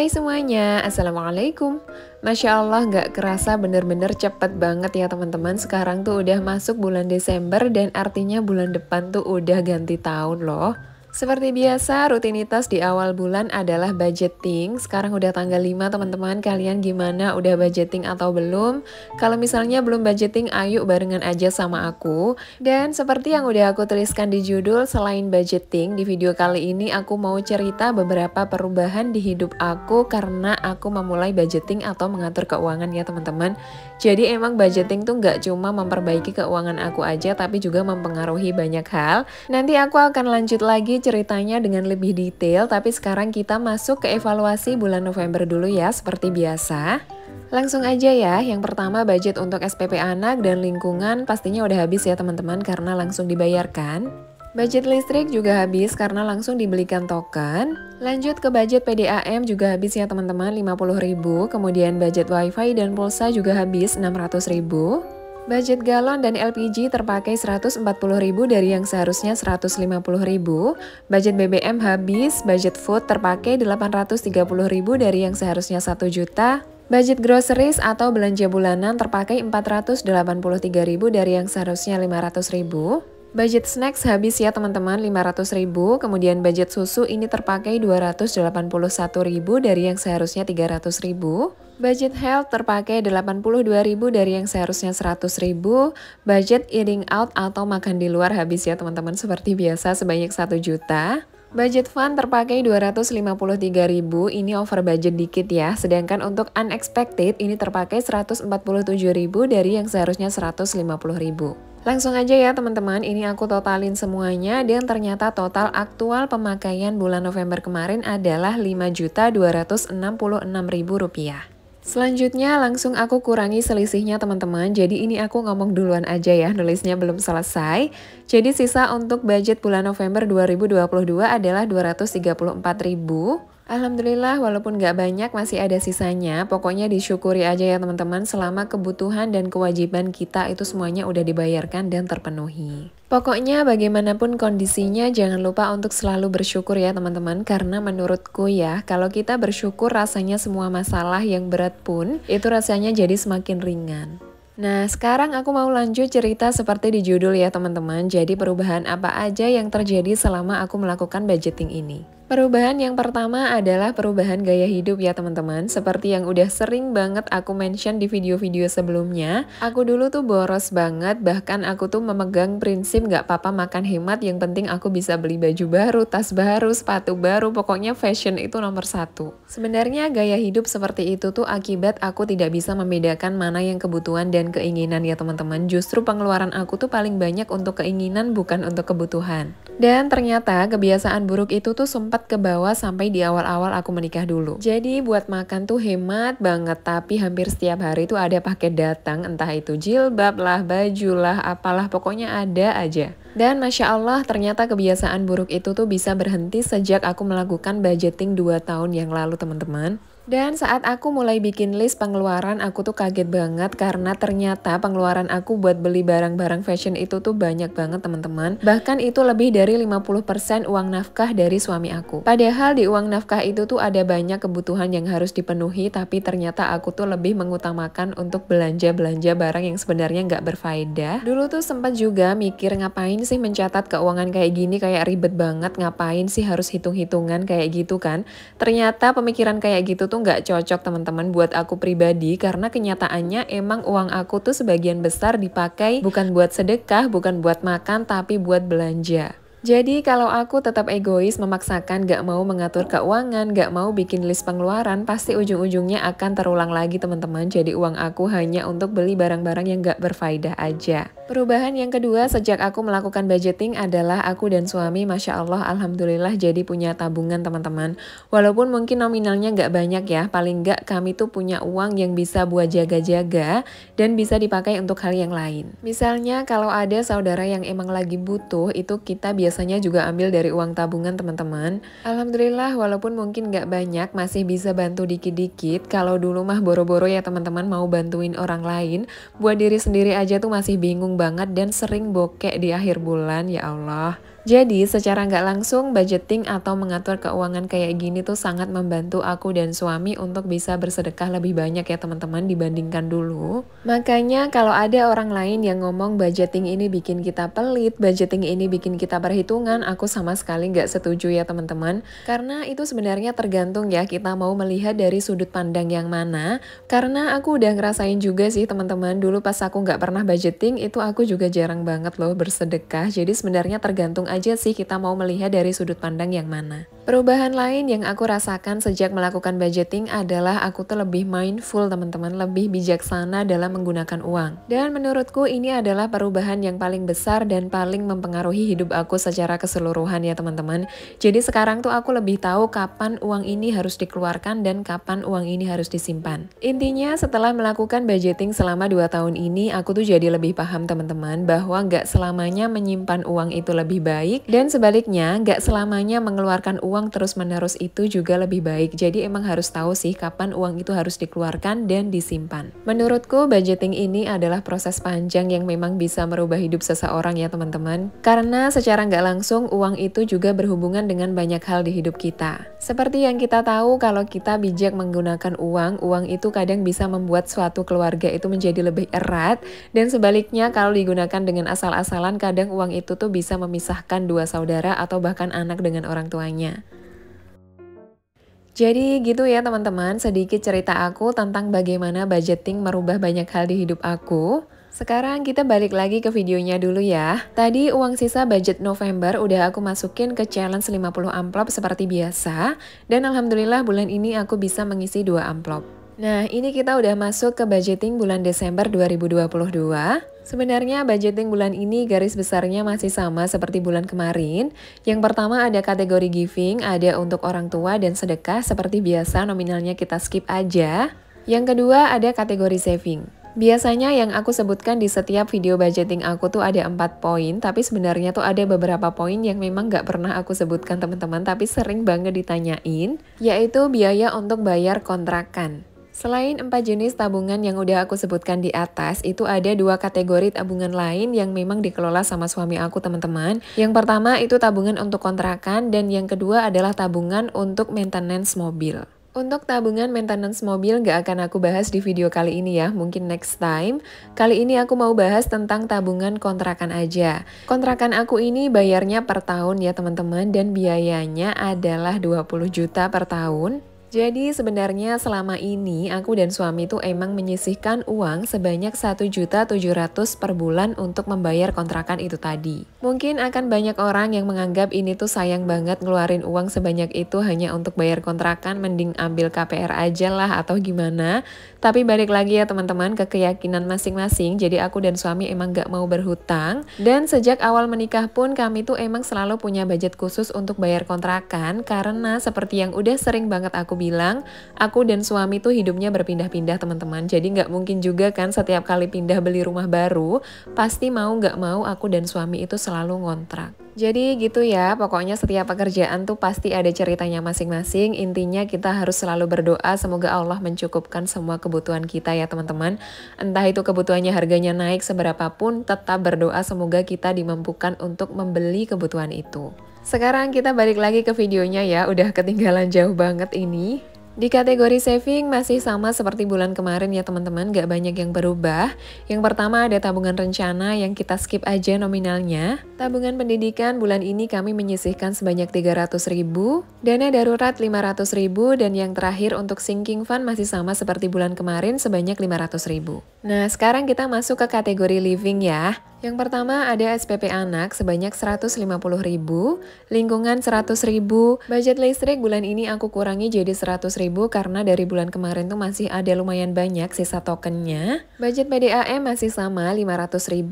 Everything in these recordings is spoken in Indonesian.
Hai semuanya, Assalamualaikum. Masya Allah gak kerasa bener-bener cepet banget ya teman-teman. Sekarang tuh udah masuk bulan Desember dan artinya bulan depan tuh udah ganti tahun loh. Seperti biasa, rutinitas di awal bulan adalah budgeting. Sekarang udah tanggal 5 teman-teman, kalian gimana? Udah budgeting atau belum? Kalau misalnya belum budgeting, ayo barengan aja sama aku. Dan seperti yang udah aku tuliskan di judul, selain budgeting, di video kali ini aku mau cerita beberapa perubahan di hidup aku karena aku memulai budgeting atau mengatur keuangan ya teman-teman. Jadi emang budgeting tuh nggak cuma memperbaiki keuangan aku aja, tapi juga mempengaruhi banyak hal. Nanti aku akan lanjut lagi ceritanya dengan lebih detail, tapi sekarang kita masuk ke evaluasi bulan November dulu ya, seperti biasa. Langsung aja ya, yang pertama budget untuk SPP anak dan lingkungan pastinya udah habis ya teman-teman karena langsung dibayarkan. Budget listrik juga habis karena langsung dibelikan token. Lanjut ke budget PDAM juga habis ya teman-teman, 50.000. Kemudian budget wifi dan pulsa juga habis 600.000. Budget galon dan LPG terpakai 140.000 dari yang seharusnya 150.000. Budget BBM habis, budget food terpakai 830.000 dari yang seharusnya 1 juta. Budget groceries atau belanja bulanan terpakai 483.000 dari yang seharusnya 500.000. Budget snacks habis ya teman-teman, 500.000. Kemudian budget susu ini terpakai 281.000 dari yang seharusnya 300.000. Budget health terpakai 82.000 dari yang seharusnya 100.000. Budget eating out atau makan di luar habis ya teman-teman, seperti biasa sebanyak 1 juta. Budget fund terpakai 253.000, ini over budget dikit ya. Sedangkan untuk unexpected ini terpakai 147.000 dari yang seharusnya 150.000. Langsung aja ya teman-teman, ini aku totalin semuanya dan ternyata total aktual pemakaian bulan November kemarin adalah Rp5.266.000. Selanjutnya langsung aku kurangi selisihnya teman-teman, jadi ini aku ngomong duluan aja ya, nulisnya belum selesai. Jadi sisa untuk budget bulan November 2022 adalah 234.000. Alhamdulillah walaupun gak banyak masih ada sisanya, pokoknya disyukuri aja ya teman-teman selama kebutuhan dan kewajiban kita itu semuanya udah dibayarkan dan terpenuhi. Pokoknya bagaimanapun kondisinya jangan lupa untuk selalu bersyukur ya teman-teman, karena menurutku ya kalau kita bersyukur rasanya semua masalah yang berat pun itu rasanya jadi semakin ringan. Nah, sekarang aku mau lanjut cerita seperti di judul ya teman-teman. Jadi perubahan apa aja yang terjadi selama aku melakukan budgeting ini? Perubahan yang pertama adalah perubahan gaya hidup ya teman-teman. Seperti yang udah sering banget aku mention di video-video sebelumnya, aku dulu tuh boros banget, bahkan aku tuh memegang prinsip gak apa-apa makan hemat, yang penting aku bisa beli baju baru, tas baru, sepatu baru, pokoknya fashion itu nomor 1. Sebenarnya gaya hidup seperti itu tuh akibat aku tidak bisa membedakan mana yang kebutuhan dan keinginan ya teman-teman. Justru pengeluaran aku tuh paling banyak untuk keinginan bukan untuk kebutuhan. Dan ternyata kebiasaan buruk itu tuh sempat ke bawah sampai di awal-awal aku menikah dulu. Jadi buat makan tuh hemat banget, tapi hampir setiap hari tuh ada paket datang, entah itu jilbab lah, baju lah, apalah, pokoknya ada aja. Dan Masya Allah ternyata kebiasaan buruk itu tuh bisa berhenti sejak aku melakukan budgeting 2 tahun yang lalu teman-teman. Dan saat aku mulai bikin list pengeluaran, aku tuh kaget banget karena ternyata pengeluaran aku buat beli barang-barang fashion itu tuh banyak banget teman-teman. Bahkan itu lebih dari 50% uang nafkah dari suami aku. Padahal di uang nafkah itu tuh ada banyak kebutuhan yang harus dipenuhi, tapi ternyata aku tuh lebih mengutamakan untuk belanja-belanja barang yang sebenarnya nggak berfaedah. Dulu tuh sempat juga mikir ngapain sih mencatat keuangan kayak gini, kayak ribet banget, ngapain sih harus hitung-hitungan kayak gitu kan. Ternyata pemikiran kayak gitu tuh nggak cocok teman-teman buat aku pribadi, karena kenyataannya emang uang aku tuh sebagian besar dipakai bukan buat sedekah, bukan buat makan, tapi buat belanja. Jadi kalau aku tetap egois, memaksakan gak mau mengatur keuangan, gak mau bikin list pengeluaran, pasti ujung-ujungnya akan terulang lagi teman-teman. Jadi uang aku hanya untuk beli barang-barang yang gak berfaedah aja. Perubahan yang kedua sejak aku melakukan budgeting adalah aku dan suami Masya Allah Alhamdulillah jadi punya tabungan teman-teman. Walaupun mungkin nominalnya gak banyak ya, paling gak kami tuh punya uang yang bisa buat jaga-jaga dan bisa dipakai untuk hal yang lain. Misalnya kalau ada saudara yang emang lagi butuh, itu kita biasanya juga ambil dari uang tabungan teman-teman. Alhamdulillah walaupun mungkin gak banyak masih bisa bantu dikit-dikit. Kalau dulu mah boro-boro ya teman-teman mau bantuin orang lain, buat diri sendiri aja tuh masih bingung banget dan sering bokek di akhir bulan, ya Allah. Jadi secara nggak langsung budgeting atau mengatur keuangan kayak gini tuh sangat membantu aku dan suami untuk bisa bersedekah lebih banyak ya teman-teman dibandingkan dulu. Makanya kalau ada orang lain yang ngomong budgeting ini bikin kita pelit, budgeting ini bikin kita perhitungan, aku sama sekali nggak setuju ya teman-teman. Karena itu sebenarnya tergantung ya kita mau melihat dari sudut pandang yang mana. Karena aku udah ngerasain juga sih teman-teman, dulu pas aku nggak pernah budgeting itu aku juga jarang banget loh bersedekah. Jadi sebenarnya tergantung aja sih kita mau melihat dari sudut pandang yang mana. Perubahan lain yang aku rasakan sejak melakukan budgeting adalah aku tuh lebih mindful teman-teman, lebih bijaksana dalam menggunakan uang. Dan menurutku ini adalah perubahan yang paling besar dan paling mempengaruhi hidup aku secara keseluruhan ya teman-teman. Jadi sekarang tuh aku lebih tahu kapan uang ini harus dikeluarkan dan kapan uang ini harus disimpan. Intinya setelah melakukan budgeting selama 2 tahun ini, aku tuh jadi lebih paham teman-teman bahwa nggak selamanya menyimpan uang itu lebih baik dan sebaliknya nggak selamanya mengeluarkan uang terus-menerus itu juga lebih baik. Jadi emang harus tahu sih kapan uang itu harus dikeluarkan dan disimpan. Menurutku budgeting ini adalah proses panjang yang memang bisa merubah hidup seseorang ya teman-teman. Karena secara nggak langsung uang itu juga berhubungan dengan banyak hal di hidup kita. Seperti yang kita tahu kalau kita bijak menggunakan uang, uang itu kadang bisa membuat suatu keluarga itu menjadi lebih erat. Dan sebaliknya kalau digunakan dengan asal-asalan kadang uang itu tuh bisa memisahkan dua saudara atau bahkan anak dengan orang tuanya. Jadi gitu ya teman-teman, sedikit cerita aku tentang bagaimana budgeting merubah banyak hal di hidup aku. Sekarang kita balik lagi ke videonya dulu ya. Tadi uang sisa budget November udah aku masukin ke challenge 50 amplop seperti biasa. Dan alhamdulillah bulan ini aku bisa mengisi 2 amplop. Nah, ini kita udah masuk ke budgeting bulan Desember 2022. Sebenarnya budgeting bulan ini garis besarnya masih sama seperti bulan kemarin. Yang pertama ada kategori giving, ada untuk orang tua dan sedekah seperti biasa nominalnya kita skip aja. Yang kedua ada kategori saving. Biasanya yang aku sebutkan di setiap video budgeting aku tuh ada 4 poin, tapi sebenarnya tuh ada beberapa poin yang memang gak pernah aku sebutkan teman-teman, tapi sering banget ditanyain, yaitu biaya untuk bayar kontrakan. Selain 4 jenis tabungan yang udah aku sebutkan di atas, itu ada 2 kategori tabungan lain yang memang dikelola sama suami aku teman-teman. Yang pertama itu tabungan untuk kontrakan dan yang kedua adalah tabungan untuk maintenance mobil. Untuk tabungan maintenance mobil gak akan aku bahas di video kali ini ya, mungkin next time. Kali ini aku mau bahas tentang tabungan kontrakan aja. Kontrakan aku ini bayarnya per tahun ya teman-teman dan biayanya adalah 20 juta per tahun. Jadi sebenarnya selama ini aku dan suami tuh emang menyisihkan uang sebanyak 1.700.000 per bulan untuk membayar kontrakan itu tadi. Mungkin akan banyak orang yang menganggap ini tuh sayang banget ngeluarin uang sebanyak itu hanya untuk bayar kontrakan, mending ambil KPR aja lah atau gimana. Tapi balik lagi ya teman-teman ke keyakinan masing-masing, jadi aku dan suami emang gak mau berhutang. Dan sejak awal menikah pun kami tuh emang selalu punya budget khusus untuk bayar kontrakan karena seperti yang udah sering banget aku bilang, aku dan suami tuh hidupnya berpindah-pindah teman-teman. Jadi nggak mungkin juga kan setiap kali pindah beli rumah baru, pasti mau nggak mau aku dan suami itu selalu ngontrak. Jadi gitu ya, pokoknya setiap pekerjaan tuh pasti ada ceritanya masing-masing. Intinya kita harus selalu berdoa semoga Allah mencukupkan semua kebutuhan kita ya teman-teman. Entah itu kebutuhannya harganya naik seberapapun, tetap berdoa semoga kita dimampukan untuk membeli kebutuhan itu. Sekarang kita balik lagi ke videonya ya, udah ketinggalan jauh banget ini. Di kategori saving masih sama seperti bulan kemarin ya teman-teman, gak banyak yang berubah. Yang pertama ada tabungan rencana yang kita skip aja nominalnya. Tabungan pendidikan bulan ini kami menyisihkan sebanyak 300.000, dana darurat 500.000, dan yang terakhir untuk sinking fund masih sama seperti bulan kemarin sebanyak 500.000. Nah sekarang kita masuk ke kategori living ya. Yang pertama ada SPP anak sebanyak 150.000, lingkungan 100.000, budget listrik bulan ini aku kurangi jadi 100.000 karena dari bulan kemarin tuh masih ada lumayan banyak sisa tokennya. Budget PDAM masih sama 500.000,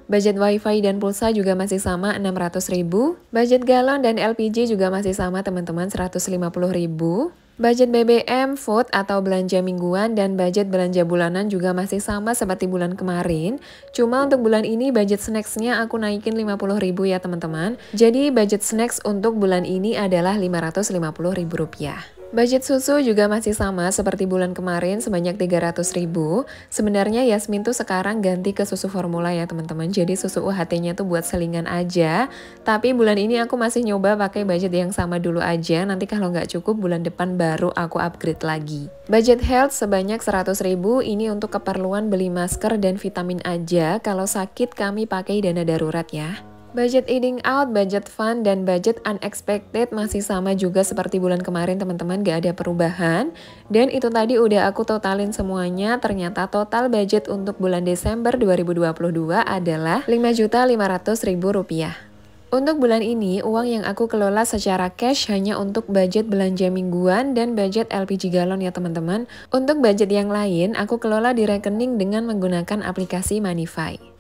budget wifi dan pulsa juga masih sama 600.000, budget galon dan LPG juga masih sama teman-teman 150.000. Budget BBM, food atau belanja mingguan, dan budget belanja bulanan juga masih sama seperti bulan kemarin. Cuma untuk bulan ini budget snacks-nya aku naikin 50.000 ya teman-teman. Jadi budget snacks untuk bulan ini adalah Rp550.000. Budget susu juga masih sama seperti bulan kemarin sebanyak 300.000. Sebenarnya Yasmin tuh sekarang ganti ke susu formula ya teman-teman. Jadi susu UHT-nya tuh buat selingan aja. Tapi bulan ini aku masih nyoba pakai budget yang sama dulu aja. Nanti kalau nggak cukup bulan depan baru aku upgrade lagi. Budget health sebanyak 100.000 ini untuk keperluan beli masker dan vitamin aja. Kalau sakit kami pakai dana darurat ya. Budget eating out, budget fun, dan budget unexpected masih sama juga seperti bulan kemarin teman-teman, gak ada perubahan. Dan itu tadi udah aku totalin semuanya, ternyata total budget untuk bulan Desember 2022 adalah Rp5.500.000. Untuk bulan ini, uang yang aku kelola secara cash hanya untuk budget belanja mingguan dan budget LPG galon ya teman-teman. Untuk budget yang lain, aku kelola di rekening dengan menggunakan aplikasi Moneyfy.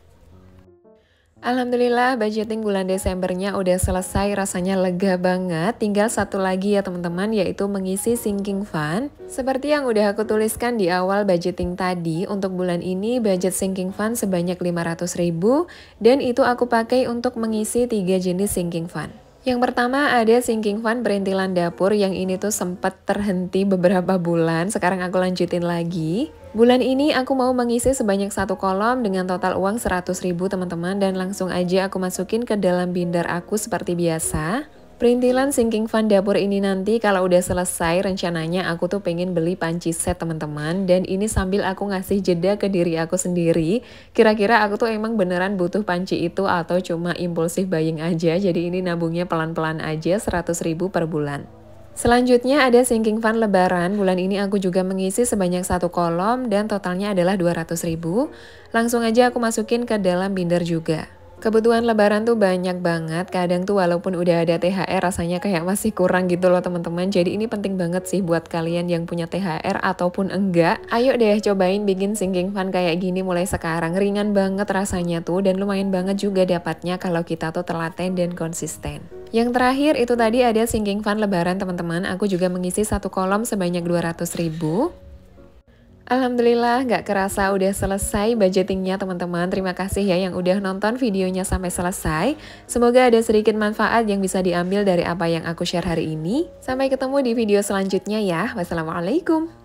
Alhamdulillah budgeting bulan Desembernya udah selesai, rasanya lega banget. Tinggal satu lagi ya teman-teman, yaitu mengisi sinking fund. Seperti yang udah aku tuliskan di awal budgeting tadi, untuk bulan ini budget sinking fund sebanyak 500.000 dan itu aku pakai untuk mengisi 3 jenis sinking fund. Yang pertama ada sinking fund perintilan dapur, yang ini tuh sempat terhenti beberapa bulan, sekarang aku lanjutin lagi. Bulan ini aku mau mengisi sebanyak 1 kolom dengan total uang 100.000 teman-teman, dan langsung aja aku masukin ke dalam binder aku seperti biasa. Perintilan sinking fund dapur ini nanti kalau udah selesai, rencananya aku tuh pengen beli panci set teman-teman, dan ini sambil aku ngasih jeda ke diri aku sendiri. Kira-kira aku tuh emang beneran butuh panci itu atau cuma impulsif buying aja, jadi ini nabungnya pelan-pelan aja 100.000 per bulan. Selanjutnya ada sinking fund lebaran, bulan ini aku juga mengisi sebanyak 1 kolom dan totalnya adalah 200.000. Langsung aja aku masukin ke dalam binder juga. Kebutuhan lebaran tuh banyak banget, kadang tuh walaupun udah ada THR rasanya kayak masih kurang gitu loh teman-teman. Jadi ini penting banget sih buat kalian yang punya THR ataupun enggak. Ayo deh cobain bikin sinking fund kayak gini mulai sekarang, ringan banget rasanya tuh dan lumayan banget juga dapatnya kalau kita tuh telaten dan konsisten. Yang terakhir itu tadi ada sinking fund lebaran teman-teman, aku juga mengisi 1 kolom sebanyak 200.000. Alhamdulillah gak kerasa udah selesai budgetingnya teman-teman. Terima kasih ya yang udah nonton videonya sampai selesai. Semoga ada sedikit manfaat yang bisa diambil dari apa yang aku share hari ini. Sampai ketemu di video selanjutnya ya. Wassalamualaikum.